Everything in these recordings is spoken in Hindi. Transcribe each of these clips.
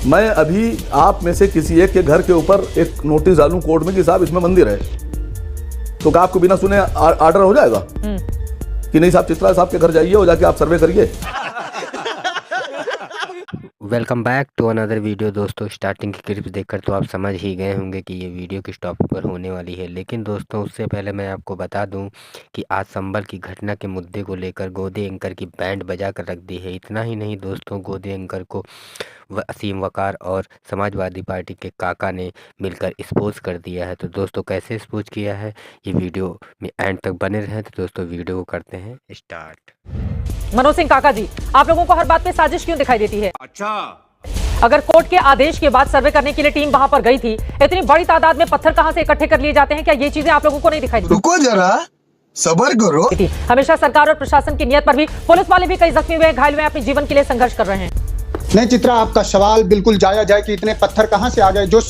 मैं अभी आप में से किसी एक के घर के ऊपर एक नोटिस डालूं कोर्ट में कि साहब इसमें मंदिर है, तो क्या आपको बिना सुने आर्डर हो जाएगा कि नहीं साहब चित्रा साहब के घर जाइए और जाके आप सर्वे करिए? Welcome back to another video. दोस्तों, स्टार्टिंग की क्लिप्स देखकर तो आप समझ ही गए होंगे कि ये वीडियो किस टॉपिक पर होने वाली है। लेकिन दोस्तों, उससे पहले मैं आपको बता दूं कि आज संभल की घटना के मुद्दे को लेकर गोदे एंकर की बैंड बजा कर रख दी है। इतना ही नहीं दोस्तों, गोदे एंकर को असीम वकार और समाजवादी पार्टी के काका ने मिलकर एक्सपोज कर दिया है। तो दोस्तों, कैसे एक्सपोज किया है ये वीडियो में एंड तक बने रहें। तो दोस्तों, वीडियो को करते हैं स्टार्ट। मनोज सिंह काका जी, आप लोगों को हर बात पे साजिश क्यों दिखाई देती है? अच्छा, अगर कोर्ट के आदेश के बाद सर्वे करने के लिए टीम वहां पर गई थी, इतनी बड़ी तादाद में पत्थर कहां से इकट्ठे कर लिए जाते हैं? क्या ये चीजें आप लोगों को नहीं दिखाई देती? रुको जरा, सब्र करो। हमेशा सरकार और प्रशासन की नियत पर भी पुलिस वाले भी कई जख्मी हुए, घायल हुए, अपने जीवन के लिए संघर्ष कर रहे हैं। नहीं चित्रा, आपका सवाल बिल्कुल जायज है कि इतने पत्थर कहां से आ गए। जो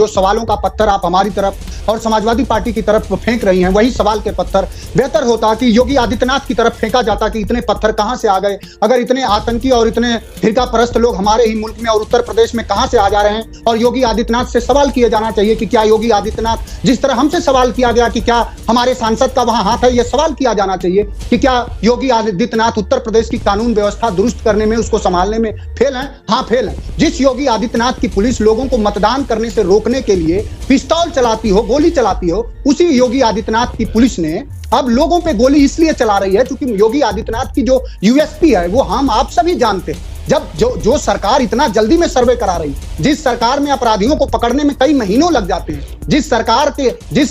सवालों का पत्थर आप हमारी तरफ और समाजवादी पार्टी की तरफ फेंक रही हैं, वही सवाल के पत्थर बेहतर होता कि योगी आदित्यनाथ की तरफ फेंका जाता कि इतने पत्थर कहां से आ गए। अगर इतने आतंकी और इतने फिरका परस्त लोग हमारे ही मुल्क में और उत्तर प्रदेश में कहां से आ जा रहे हैं, और योगी आदित्यनाथ से सवाल किया जाना चाहिए कि क्या योगी आदित्यनाथ, जिस तरह हमसे सवाल किया गया कि क्या हमारे सांसद का वहां हाथ है, यह सवाल किया जाना चाहिए कि क्या योगी आदित्यनाथ उत्तर प्रदेश की कानून व्यवस्था दुरुस्त करने में, उसको संभालने में फेल है? हाँ, फेल है। जिस योगी आदित्यनाथ की पुलिस लोगों को मतदान करने से रोकने के लिए पिस्तौल चलाती हो, गोली चलाती हो, उसी योगी आदित्यनाथ की पुलिस ने अब लोगों पे गोली इसलिए चला रही है क्योंकि योगी आदित्यनाथ की जो यूएसपी है वो हम आप सभी जानते हैं। जब जो सरकार इतना जल्दी में सर्वे करा रही, जिस सरकार में अपराधियों को पकड़ने में कई महीनों लग जाते हैं, जिस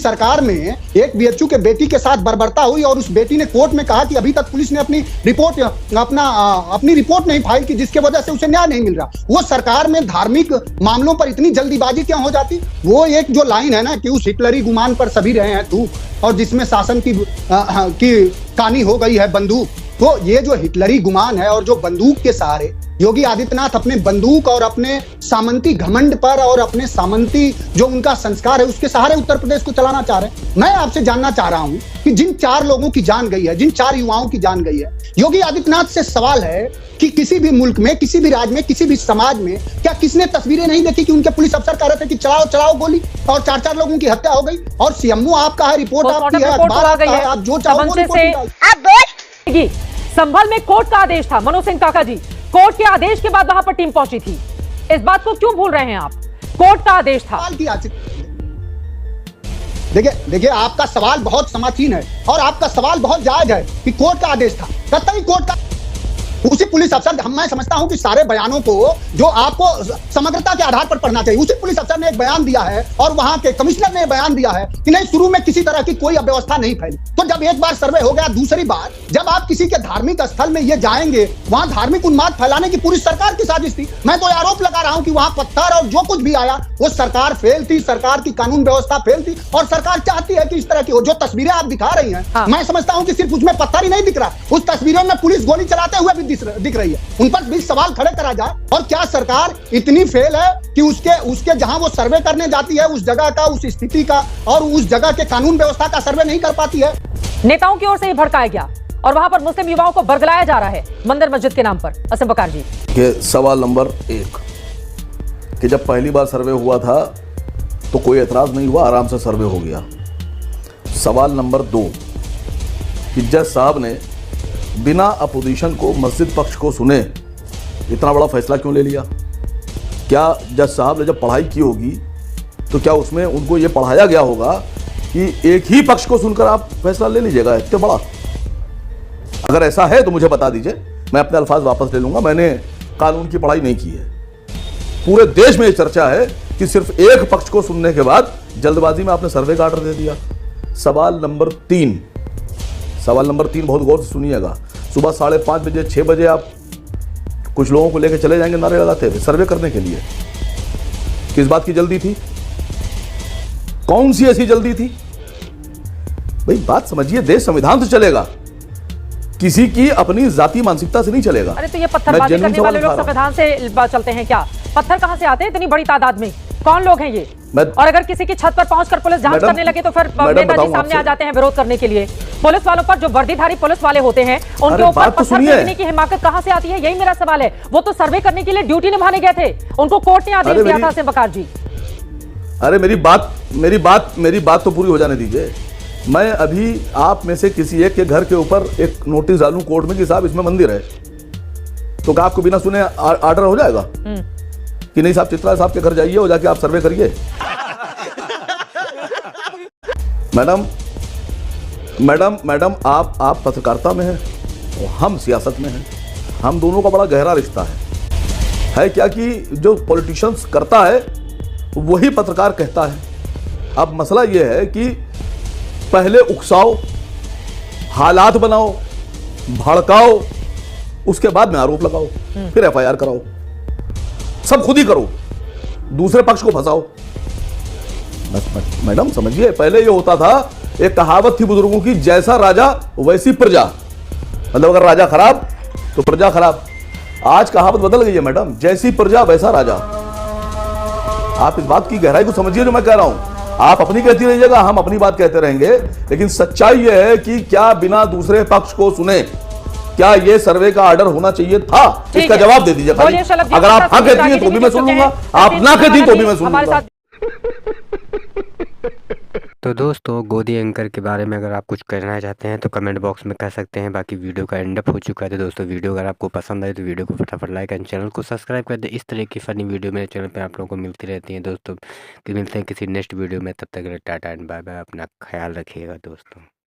सरकार में एक बीएचयू के बेटी के साथ बर्बरता हुई और उस बेटी ने कोर्ट में कहा कि अभी तक पुलिस ने अपनी रिपोर्ट नहीं फाइल की, जिसके वजह से उसे न्याय नहीं मिल रहा, वो सरकार में धार्मिक मामलों पर इतनी जल्दीबाजी क्यों हो जाती? वो एक जो लाइन है ना कि उस हिटलरी गुमान पर सभी रहे हैं तू, और जिसमें शासन की कहानी हो गई है बंदूक, तो ये जो हिटलरी गुमान है और जो बंदूक के सहारे योगी आदित्यनाथ अपने बंदूक और अपने सामंती घमंड पर और अपने सामंती जो उनका संस्कार है उसके सहारे उत्तर प्रदेश को चलाना चाह रहे हैं। मैं आपसे जानना चाह रहा हूं कि जिन 4 लोगों की जान गई है, जिन 4 युवाओं की जान गई है, योगी आदित्यनाथ से सवाल है कि किसी भी मुल्क में, किसी भी राज्य में, किसी भी समाज में क्या किसने तस्वीरें नहीं देखी कि उनके पुलिस अफसर कह रहे थे कि चलाओ गोली, और 4 लोगों की हत्या हो गई, और सीएमओ आपका है, रिपोर्ट आपकी है, अखबार आपका है, आप जो चाहो वो रिपोर्ट। संभल में कोर्ट का आदेश था मनोज सिंह काका जी, कोर्ट के आदेश के बाद वहां पर टीम पहुंची थी, इस बात को क्यों भूल रहे हैं आप? कोर्ट का आदेश था। देखिए आपका सवाल बहुत समाचीन है और आपका सवाल बहुत जायज है कि कोर्ट का आदेश था। कतई कोर्ट का, उसी पुलिस अफसर, मैं समझता हूं कि सारे बयानों को जो आपको समग्रता के आधार पर पढ़ना चाहिए, उसी पुलिस अफसर ने एक बयान दिया है और वहां के कमिश्नर ने बयान दिया है कि नहीं, शुरू में किसी तरह की कोई अव्यवस्था नहीं फैली। तो जब एक बार सर्वे हो गया, दूसरी बार जब आप किसी के धार्मिक स्थल में ये जाएंगे, वहां धार्मिक उन्माद फैलाने की पूरी सरकार की साजिश थी। मैं तो आरोप लगा रहा हूं कि वहां पत्थर और जो कुछ भी आया वो सरकार फेल थी, सरकार की कानून व्यवस्था फेल थी, और सरकार चाहती है कि इस तरह की हो। जो तस्वीरें आप दिखा रही हैं, मैं समझता हूं कि सिर्फ उसमें पत्थर ही नहीं दिख रहा, उस तस्वीरों में पुलिस गोली चलाते हुए भी दिख रही है। उन पर भी सवाल खड़े करा जाए। और क्या सरकार इतनी फेल है कि उसके जहां वो सर्वे करने जाती है, उस जगह का, उस स्थिति का और उस जगह के कानून व्यवस्था का सर्वे नहीं कर पाती है? नेताओं की ओर से ही भड़काया गया और वहां पर मुस्लिम युवाओं को बरगलाया जा रहा है मंदिर मस्जिद के नाम पर। असीम वकार जी, कि सवाल नंबर 1 कि जब पहली बार सर्वे हुआ था तो कोई एतराज नहीं हुआ, आराम से सर्वे हो गया। सवाल नंबर 2 कि जज साहब ने बिना अपोजिशन को, मस्जिद पक्ष को सुने इतना बड़ा फैसला क्यों ले लिया? क्या जज साहब ने जब पढ़ाई की होगी तो क्या उसमें उनको ये पढ़ाया गया होगा कि एक ही पक्ष को सुनकर आप फैसला ले लीजिएगा इतना बड़ा? अगर ऐसा है तो मुझे बता दीजिए, मैं अपने अल्फाज वापस ले लूंगा। मैंने कानून की पढ़ाई नहीं की है। पूरे देश में ये चर्चा है कि सिर्फ एक पक्ष को सुनने के बाद जल्दबाजी में आपने सर्वे का आर्डर दे दिया। सवाल नंबर 3 बहुत गौर से सुनिएगा। सुबह 5:30 बजे, 6 बजे आप कुछ लोगों को लेकर चले जाएंगे नारे लगाते हुए सर्वे करने के लिए। किस बात की जल्दी थी? कौन सी ऐसी जल्दी थी? भाई बात समझिए, देश संविधान से चलेगा, किसी की अपनी जाति मानसिकता से नहीं चलेगा। अरे तो ये पत्थरबाजी करने वाले लोग संविधान से चलते हैं क्या? पत्थर कहां से आते हैं इतनी बड़ी तादाद में? कौन लोग हैं ये? और अगर किसी की छत पर पहुंचकर पुलिस जांच करने लगे तो फिर नेताजी सामने आ जाते हैं विरोध करने के लिए। पुलिस वालों पर, जो वर्दीधारी पुलिस वाले होते हैं, उनके ऊपर पत्थर फेंकने की हिम्मत कहां से आती है? यही मेरा सवाल है। वो तो सर्वे करने के लिए ड्यूटी निभाने गए थे, उनको कोर्ट ने आदेश दिया था। असीम वकार जी, अरे मेरी बात तो पूरी हो जाने दीजिए। मैं अभी आप में से किसी एक के घर के ऊपर एक नोटिस डालूं कोर्ट में कि साहब इसमें मंदिर है, तो क्या आपको बिना सुने ऑर्डर हो जाएगा कि नहीं साहब चित्रा साहब के घर जाइए और जाके आप सर्वे करिए? मैडम आप पत्रकारिता में हैं और हम सियासत में हैं। हम दोनों का बड़ा गहरा रिश्ता है क्या कि जो पॉलिटिशियंस करता है वही पत्रकार कहता है। अब मसला यह है कि पहले उकसाओ, हालात बनाओ, भड़काओ, उसके बाद में आरोप लगाओ, फिर एफआईआर कराओ, सब खुद ही करो, दूसरे पक्ष को फंसाओ। मैडम समझिए, पहले ये होता था, एक कहावत थी बुजुर्गों की, जैसा राजा वैसी प्रजा। मतलब अगर राजा खराब तो प्रजा खराब। आज कहावत बदल गई है मैडम, जैसी प्रजा वैसा राजा। आप इस बात की गहराई को समझिए जो मैं कह रहा हूं। आप अपनी कहती रहिएगा, हम अपनी बात कहते रहेंगे, लेकिन सच्चाई यह है कि क्या बिना दूसरे पक्ष को सुने क्या ये सर्वे का ऑर्डर होना चाहिए था? इसका जवाब दे दीजिए। अगर आप हाँ कहती हैं तो भी मैं सुन लूंगा, आप ना कहती तो भी मैं सुन लूंगा। तो दोस्तों, गोदी एंकर के बारे में अगर आप कुछ कहना चाहते हैं तो कमेंट बॉक्स में कह सकते हैं। बाकी वीडियो का एंड अप हो चुका है। तो दोस्तों, वीडियो अगर आपको पसंद आए तो वीडियो को फटाफट लाइक एंड चैनल को सब्सक्राइब कर दें। इस तरह की फनी वीडियो मेरे चैनल पे आप लोगों को मिलती रहती हैं दोस्तों। कि मिलते हैं किसी नेक्स्ट वीडियो में, तब तक टाटा एंड बाय बाय। अपना ख्याल रखिएगा दोस्तों।